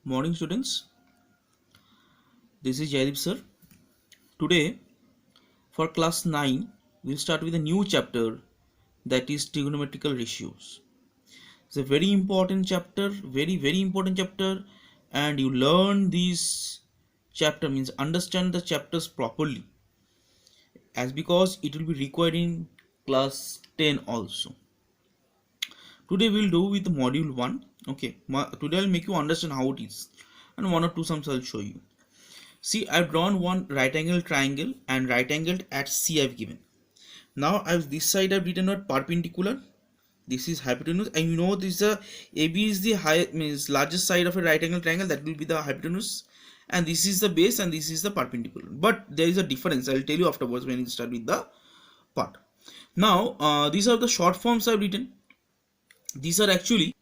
Morning students, this is Jaydeep sir. Today for class 9 we'll start with a new chapter, that is trigonometrical ratios. It's a very important chapter, very important chapter, and you learn this chapter means understand the chapters properly, as because it will be required in class 10 also. Today we'll do with module 1. Okay, today I'll make you understand how it is, and one or two sums I'll show you. See, I've drawn one right angle triangle and right angled at C I've given. Now I've this side I've written what perpendicular. This is hypotenuse, and you know this is a AB is the high means largest side of a right angle triangle, that will be the hypotenuse, and this is the base and this is the perpendicular. But there is a difference. I'll tell you afterwards when you start with the part. Now these are the short forms I've written. These are actually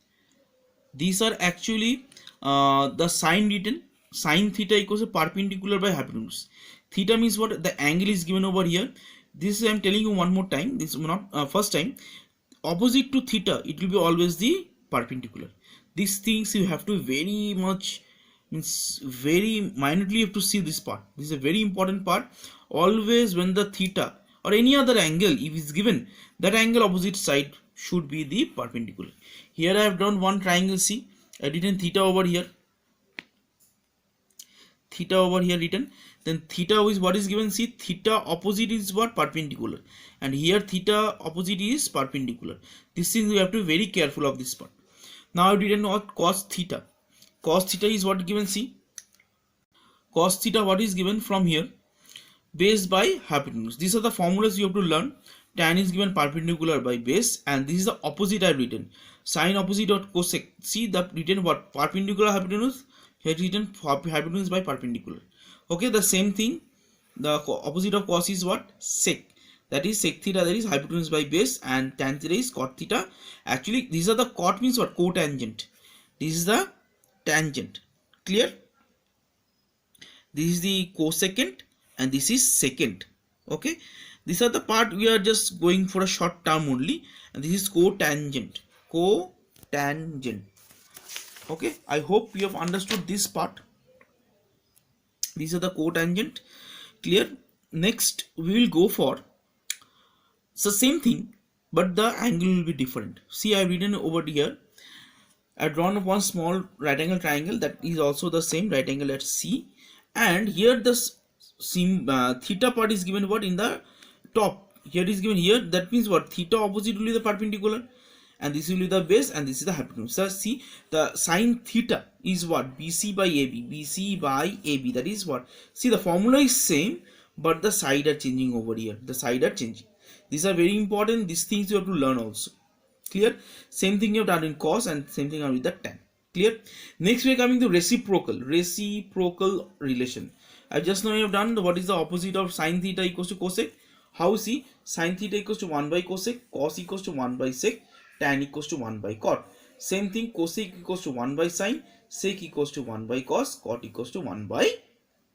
the sign written. Sine theta equals to perpendicular by hypotenuse. Theta means what? The angle is given over here. This I am telling you one more time. This is not first time. Opposite to theta, it will be always the perpendicular. These things you have to very much means very minutely you have to see this part. This is a very important part. Always when the theta or any other angle if is given, that angle opposite side should be the perpendicular. Here I have drawn one triangle C. I written theta over here. Theta over here written. Then theta is what is given. See, theta opposite is what? Perpendicular. And here theta opposite is perpendicular. This thing we have to be very careful of this part. Now I've written what? Cos theta. Cos theta is what given. See, cos theta what is given from here? Base by hypotenuse. These are the formulas you have to learn. Tan is given perpendicular by base, and this is the opposite I've written. Sine opposite dot cosec. See that written what? Perpendicular hypotenuse. Here written hypotenuse by perpendicular. Okay, the same thing. The opposite of cos is what? Sec. That is sec theta, that is hypotenuse by base, and tan theta is cot theta. Actually, these are the cot means what? Cotangent. This is the tangent. Clear? This is the cosecant and this is secant. Okay, these are the part we are just going for a short term only, and this is cotangent. Cotangent. Okay, I hope you have understood this part. These are the cotangent. Clear? Next we will go for the same thing, but the angle will be different. See, I have written over here. I have drawn one small right angle triangle that is also the same right angle at C, and here the theta part is given what? In the top. Here is given here. That means what? Theta opposite will be the perpendicular, and this will be the base, and this is the hypotenuse. So see, the sine theta is what? BC by AB. BC by AB. That is what? See, the formula is same, but the side are changing over here. The side are changing. These are very important. These things you have to learn also. Clear? Same thing you have done in cos, and same thing with the tan. Clear? Next we are coming to reciprocal relation. I just now have done what is the opposite of sine theta equals to cosec. How? See, sine theta equals to 1 by cosec, cos equals to 1 by sec, tan equals to 1 by cot. Same thing, cosec equals to 1 by sine, sec equals to 1 by cos, cot equals to 1 by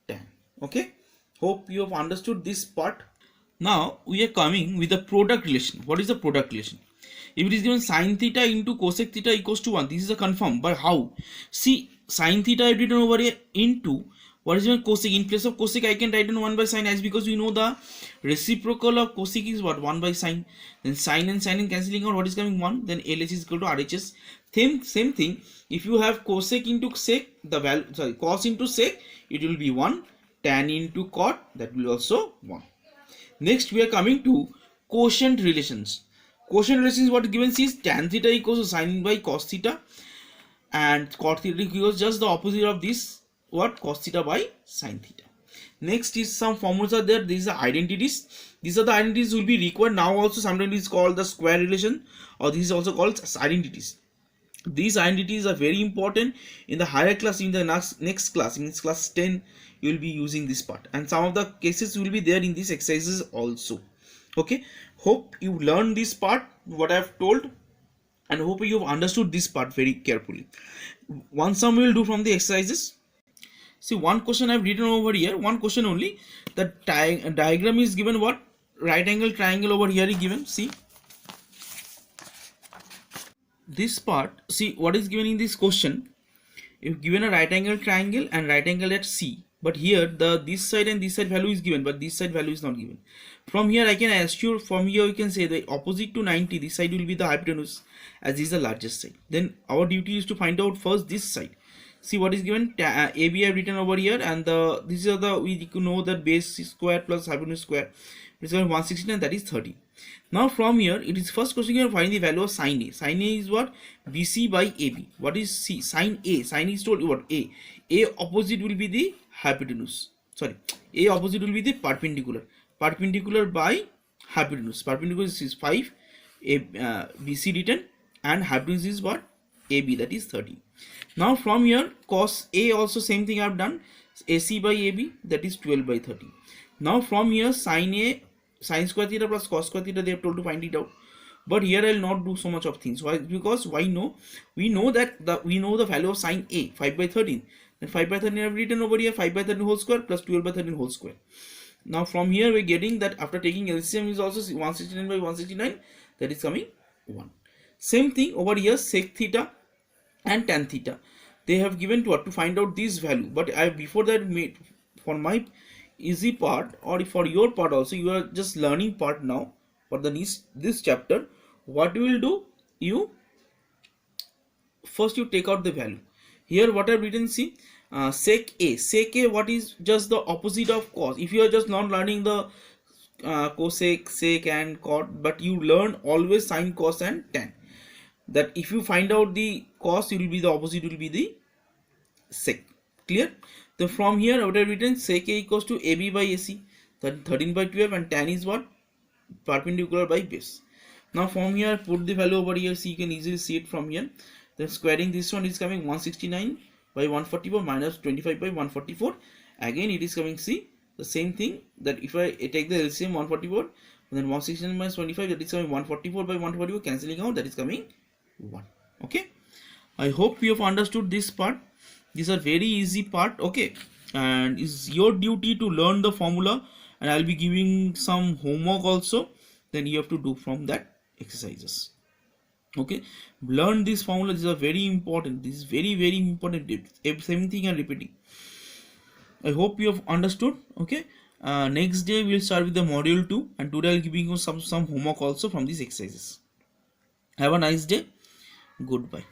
tan. Okay, hope you have understood this part. Now we are coming with the product relation. What is the product relation? If it is given sine theta into cosec theta equals to 1, this is a confirm. But how? See, sine theta I have written over here into what is given cosec. In place of cosec I can write in 1 by sine, as because we know the reciprocal of cosec is what? 1 by sine. Then sine and sine cancelling out, what is coming? 1. Then LH is equal to RHS. Same thing, if you have cosec into sec, the value, cos into sec, it will be 1. Tan into cot, that will also 1. Next we are coming to quotient relations. Quotient relations, what given is tan theta equals to sine by cos theta, and cot theta equals just the opposite of this, what? Cos theta by sine theta. Next is some formulas are there. These are identities. These are the identities will be required now also. Sometimes it is called the square relation, or this is also called as identities. These identities are very important in the higher class. In the next class, in class 10, you will be using this part, and some of the cases will be there in these exercises also. Okay, hope you learned this part what I have told, and hope you have understood this part very carefully. One sum we will do from the exercises. See, one question I have written over here, one question only. The diagram is given what? Right angle triangle over here is given. See, this part, see what is given in this question. if given a right angle triangle and right angle at C, but here this side and this side value is given, but this side value is not given. From here I can assure, from here we can say the opposite to 90, this side will be the hypotenuse, as this is the largest side. Then our duty is to find out first this side. See what is given, AB I have written over here, and this is the, we know that base square plus hypotenuse square is 169, that is 30. Now from here, it is first question here, find the value of sine A. Sine A is what? BC by AB. What is C? Sine A. Sine is told you what? A. A opposite will be the hypotenuse. Sorry, A opposite will be the perpendicular. Perpendicular by hypotenuse. Perpendicular is 5. BC written, and hypotenuse is what? AB, that is 30. Now from here, cos A also same thing I have done. AC by AB, that is 12 by 30. Now from here, sine A, sine square theta plus cos square theta, they have told to find it out. But here I will not do so much of things. Why? Because why no? We know that we know the value of sine A, 5 by 13. Then 5 by 13 I have written over here, 5 by 13 whole square plus 12 by 13 whole square. Now from here we are getting that after taking LCM is also 169 by 169, that is coming 1. Same thing over here, sec theta and tan theta. They have given to what, to find out this value. But I before that made for my easy part, or for your part also, you are just learning part now for the this chapter. What you will do, you first you take out the value. Here what I have written, see, sec A. Sec A, what is just the opposite of cos. If you are just not learning the cosec, sec and cot, but you learn always sine, cos and tan. That if you find out the cos, it will be the opposite, will be the sec. Clear? So from here what I have written, sec A equals to AB by AC, that 13 by 12, and tan is what? Perpendicular by base. Now from here put the value over here, so you can easily see it from here. Then squaring this one is coming 169 by 144 minus 25 by 144. Again it is coming, see, the same thing, that if I take the LCM 144, then 169 minus 25, that is coming 144 by 144, cancelling out, that is coming 1. Okay, I hope you have understood this part. These are very easy part. Okay, and it's your duty to learn the formula, and I'll be giving some homework also, then you have to do from that exercises. Okay, learn this formula. These are very important. This is very important. Same thing and repeating. I hope you have understood. Okay, next day we'll start with the module 2, and today I'll giving you some homework also from these exercises. Have a nice day. Goodbye.